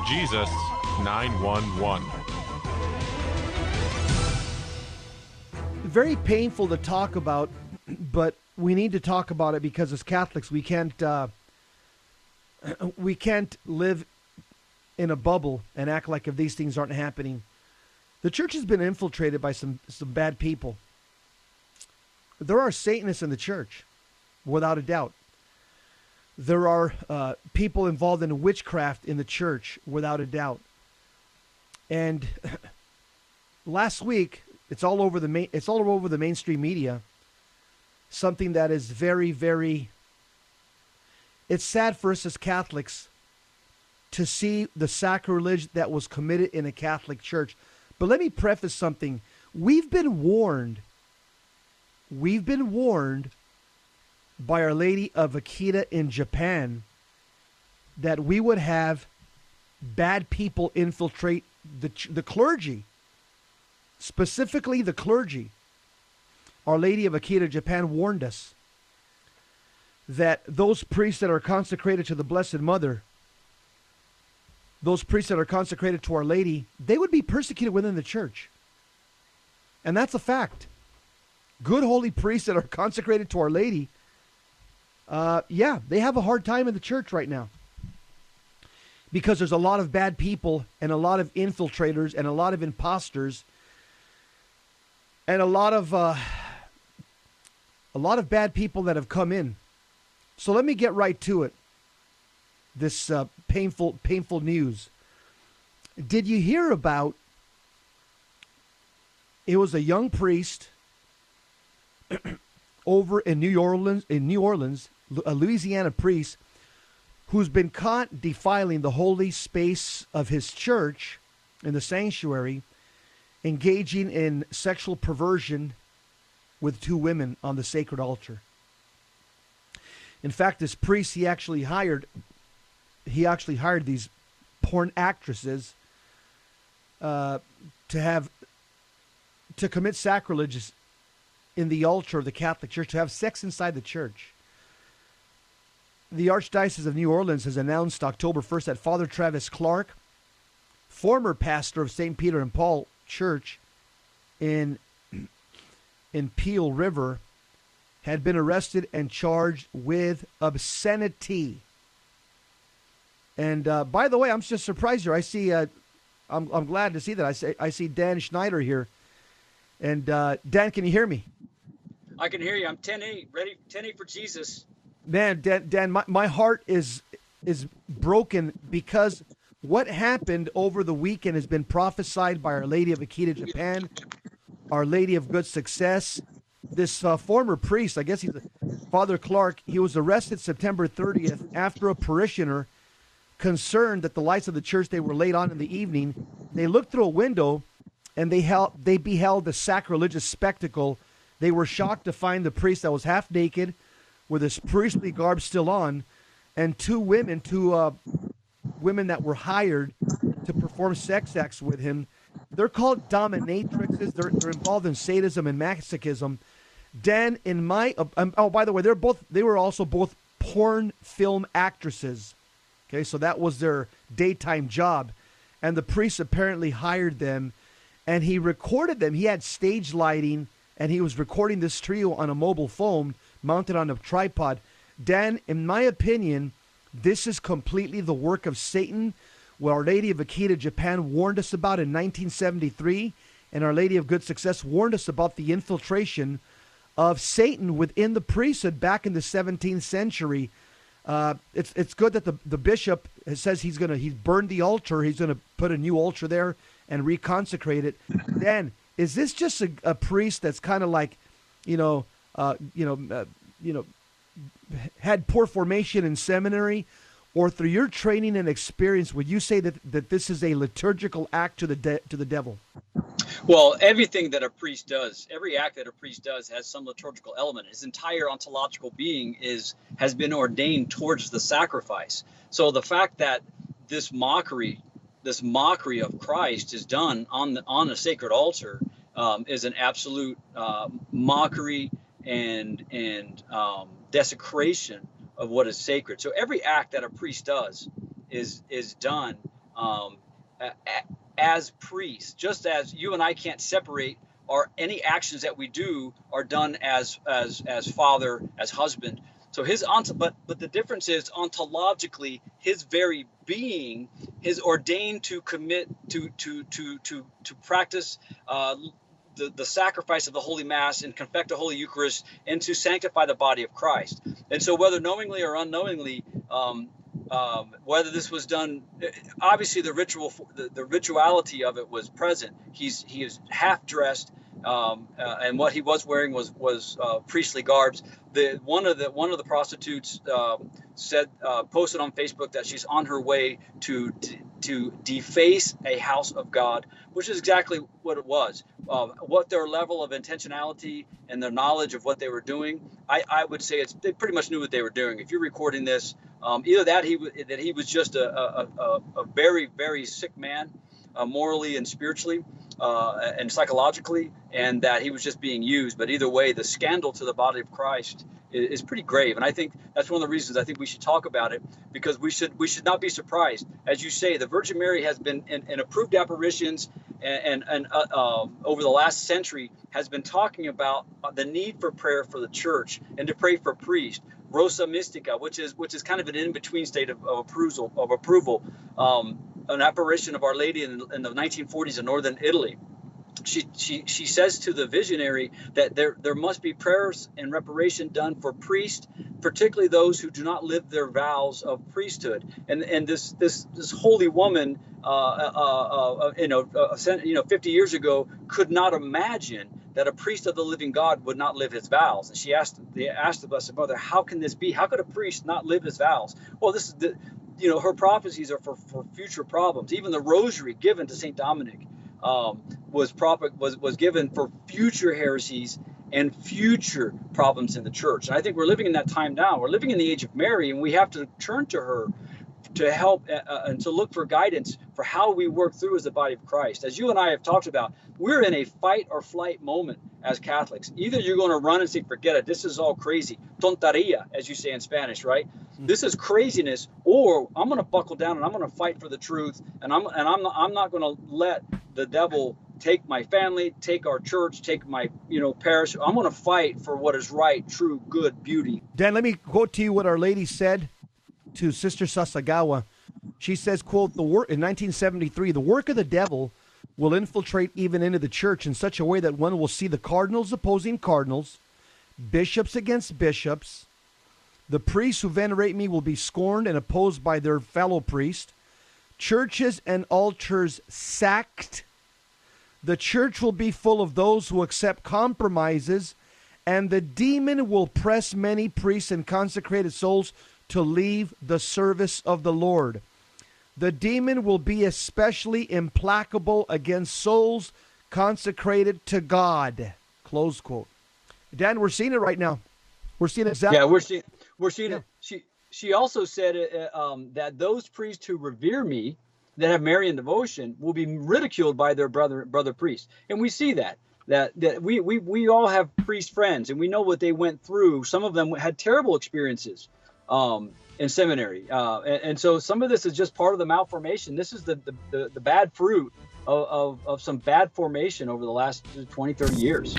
Jesus 911. Very painful to talk about, but we need to talk about it because as Catholics we can't live in a bubble and act like if these things aren't happening. The church has been infiltrated by some bad people. There are Satanists in the church, without a doubt. There are people involved in witchcraft in the church, without a doubt. And last week, it's all over the mainstream media. Something that is very, very. It's sad for us as Catholics to see the sacrilege that was committed in a Catholic church. But let me preface something. We've been warned. We've been warned by Our Lady of Akita in Japan that we would have bad people infiltrate the clergy, specifically the clergy. Our Lady of Akita, Japan, warned us that those priests that are consecrated to the Blessed Mother, those priests that are consecrated to Our Lady, they would be persecuted within the church. And that's a fact. Good holy priests that are consecrated to Our Lady, they have a hard time in the church right now. Because there's a lot of bad people and a lot of infiltrators and a lot of imposters and a lot of bad people that have come in. So let me get right to it. This painful news. Did you hear about? It was a young priest over in New Orleans, a Louisiana priest who's been caught defiling the holy space of his church in the sanctuary, engaging in sexual perversion with two women on the sacred altar. In fact, this priest, he actually hired these porn actresses to commit sacrileges in the altar of the Catholic Church, to have sex inside the church. The Archdiocese of New Orleans has announced October 1st that Father Travis Clark, former pastor of St. Peter and Paul Church in Peel River, had been arrested and charged with obscenity. And by the way, I'm just surprised here. I see, I'm glad to see that. I see Dan Schneider here. And Dan, can you hear me? I can hear you. I'm 10-8, ready, 10-8 for Jesus. Man, Dan, my heart is broken because what happened over the weekend has been prophesied by Our Lady of Akita, Japan, Our Lady of Good Success. This former priest, I guess he's Father Clark, he was arrested September 30th after a parishioner, concerned that the lights of the church they were laid on in the evening, they looked through a window and they beheld a sacrilegious spectacle. They were shocked to find the priest that was half naked with his priestly garb still on, and two women that were hired to perform sex acts with him. They're called dominatrixes. They're involved in sadism and masochism. Dan, by the way, they were also both porn film actresses. Okay, so that was their daytime job. And the priest apparently hired them, and he recorded them. He had stage lighting, and he was recording this trio on a mobile phone mounted on a tripod. Dan, in my opinion, this is completely the work of Satan. What Our Lady of Akita, Japan, warned us about in 1973, and Our Lady of Good Success warned us about the infiltration of Satan within the priesthood back in the 17th century. It's good that the bishop says he's burned the altar. He's going to put a new altar there and reconsecrate it. Dan, is this just a priest that's kind of like, had poor formation in seminary, or through your training and experience, would you say that this is a liturgical act to the devil? Well, everything that a priest does, every act that a priest does has some liturgical element. His entire ontological being has been ordained towards the sacrifice. So the fact that this mockery of Christ is done on a sacred altar is an absolute mockery and desecration of what is sacred. So every act that a priest does is done as priests, just as you and I can't separate, or any actions that we do are done as father, as husband. So but the difference is, ontologically, his very being is ordained to commit to practice the sacrifice of the Holy Mass and confect the Holy Eucharist, and to sanctify the body of Christ. And so, whether knowingly or unknowingly, whether this was done, obviously the rituality of it was present. He is half dressed, and what he was wearing was priestly garbs. One of the prostitutes posted on Facebook that she's on her way to deface a house of God, which is exactly what it was. What their level of intentionality and their knowledge of what they were doing, I would say they pretty much knew what they were doing. If you're recording this, either that he was just a very, very sick man, morally and spiritually, and psychologically, and that he was just being used. But either way, the scandal to the body of Christ is pretty grave, and I think that's one of the reasons I think we should talk about it, because we should not be surprised. As you say, the Virgin Mary has been in approved apparitions and over the last century has been talking about the need for prayer for the church and to pray for priests. Rosa Mystica, which is kind of an in-between state of approval. An apparition of Our Lady in the 1940s in northern Italy. She says to the visionary that there must be prayers and reparation done for priests, particularly those who do not live their vows of priesthood. And this holy woman, 50 years ago, could not imagine that a priest of the living God would not live his vows. And she asked the Blessed Mother, how can this be? How could a priest not live his vows? Well, this is her prophecies are for future problems. Even the rosary given to Saint Dominic was given for future heresies and future problems in the church. And I think we're living in that time now. We're living in the age of Mary, and we have to turn to her to help and to look for guidance for how we work through as the body of Christ. As you and I have talked about, we're in a fight or flight moment as Catholics. Either you're going to run and say, forget it, this is all crazy, tonteria, as you say in Spanish, right? This is craziness, or I'm going to buckle down and I'm going to fight for the truth, and I'm not going to let the devil take my family, take our church, take my parish. I'm going to fight for what is right, true, good, beauty. Dan, let me quote to you what Our Lady said to Sister Sasagawa. She says, quote, in 1973, the work of the devil will infiltrate even into the church in such a way that one will see the cardinals opposing cardinals, bishops against bishops. The priests who venerate me will be scorned and opposed by their fellow priests. Churches and altars sacked. The church will be full of those who accept compromises, and the demon will press many priests and consecrated souls to leave the service of the Lord. The demon will be especially implacable against souls consecrated to God. Close quote. Dan, we're seeing it right now. We're seeing exactly. Yeah, we're seeing it. She also said that those priests who revere me, that have Marian devotion, will be ridiculed by their brother priests, and we see that we all have priest friends, and we know what they went through. Some of them had terrible experiences in seminary, and so some of this is just part of the malformation. This is the bad fruit of some bad formation over the last 20, 30 years.